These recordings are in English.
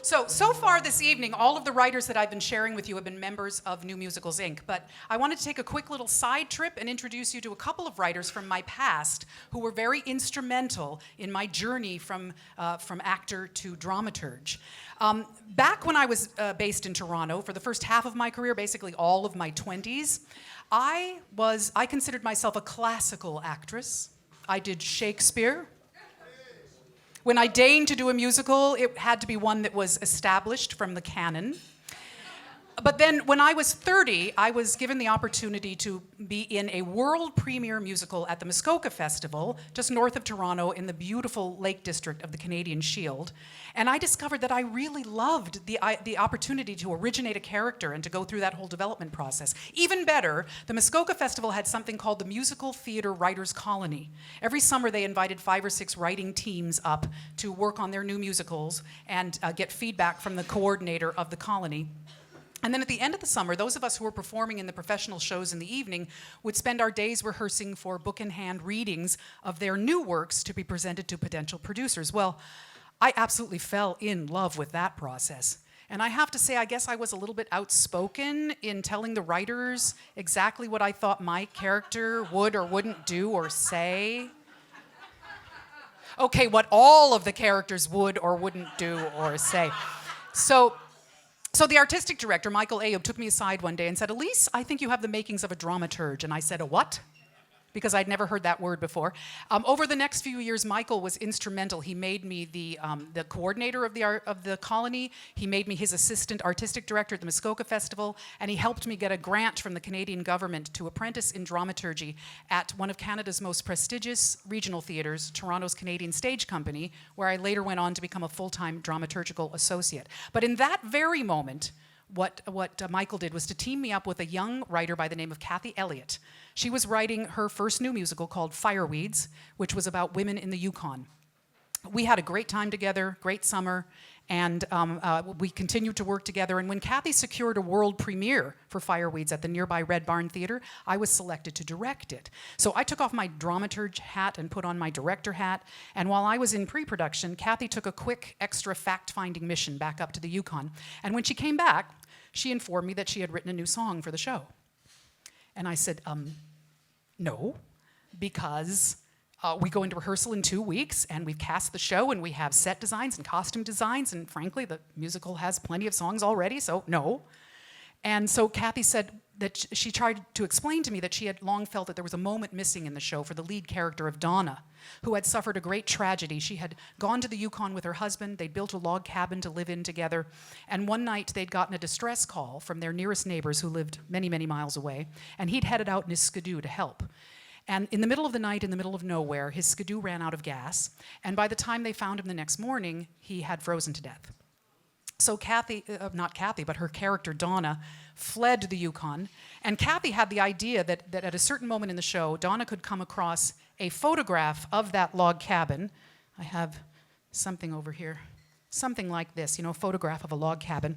So far this evening, all of the writers that I've been sharing with you have been members of New Musicals, Inc. But I wanted to take a quick little side trip and introduce you to a couple of writers from my past who were very instrumental in my journey from actor to dramaturge. Back when I was based in Toronto, for the first half of my career, basically all of my 20s, I considered myself a classical actress. I did Shakespeare. When I deigned to do a musical, it had to be one that was established from the canon. But then when I was 30, I was given the opportunity to be in a world premiere musical at the Muskoka Festival, just north of Toronto in the beautiful Lake District of the Canadian Shield. And I discovered that I really loved the opportunity to originate a character and to go through that whole development process. Even better, the Muskoka Festival had something called the Musical Theatre Writers' Colony. Every summer they invited 5 or 6 writing teams up to work on their new musicals and get feedback from the coordinator of the colony. And then at the end of the summer, those of us who were performing in the professional shows in the evening would spend our days rehearsing for book-in-hand readings of their new works to be presented to potential producers. Well, I absolutely fell in love with that process. And I have to say, I guess I was a little bit outspoken in telling the writers exactly what I thought my character would or wouldn't do or say. Okay, what all of the characters would or wouldn't do or say. So the artistic director, Michael Ayoub, took me aside one day and said, "Elise, I think you have the makings of a dramaturge." And I said, "A what?" Because I'd never heard that word before. Over the next few years, Michael was instrumental. He made me the coordinator of the colony. He made me his assistant artistic director at the Muskoka Festival, and he helped me get a grant from the Canadian government to apprentice in dramaturgy at one of Canada's most prestigious regional theatres, Toronto's Canadian Stage Company, where I later went on to become a full-time dramaturgical associate. But in that very moment, what Michael did was to team me up with a young writer by the name of Kathy Elliott. She was writing her first new musical called Fireweeds, which was about women in the Yukon. We had a great time together, great summer, and we continued to work together. And when Kathy secured a world premiere for Fireweeds at the nearby Red Barn Theatre, I was selected to direct it. So I took off my dramaturge hat and put on my director hat. And while I was in pre-production, Kathy took a quick extra fact-finding mission back up to the Yukon. And when she came back, she informed me that she had written a new song for the show. And I said, no, because we go into rehearsal in 2 weeks, and we've cast the show, and we have set designs and costume designs, and frankly, the musical has plenty of songs already, so no. And so Kathy said that she tried to explain to me that she had long felt that there was a moment missing in the show for the lead character of Donna, who had suffered a great tragedy. She had gone to the Yukon with her husband. They'd built a log cabin to live in together. And one night they'd gotten a distress call from their nearest neighbors who lived many, many miles away. And he'd headed out in his skidoo to help. And in the middle of the night, in the middle of nowhere, his skidoo ran out of gas. And by the time they found him the next morning, he had frozen to death. So Kathy, not Kathy, but her character Donna, fled the Yukon. And Kathy had the idea that at a certain moment in the show, Donna could come across a photograph of that log cabin. I have something over here, something like this, a photograph of a log cabin.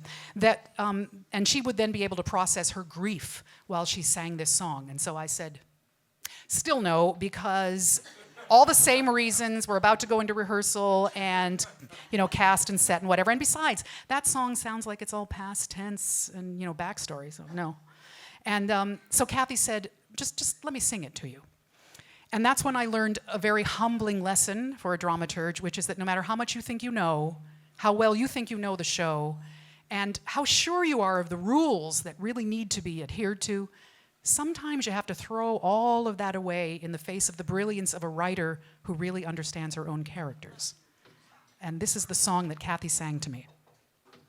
And she would then be able to process her grief while she sang this song. And so I said, still no, because all the same reasons. We're about to go into rehearsal and, cast and set and whatever. And besides, that song sounds like it's all past tense and, backstory, so no. And so Kathy said, just let me sing it to you. And that's when I learned a very humbling lesson for a dramaturge, which is that no matter how much you think you know, how well you think you know the show, and how sure you are of the rules that really need to be adhered to, sometimes you have to throw all of that away in the face of the brilliance of a writer who really understands her own characters. And this is the song that Kathy sang to me.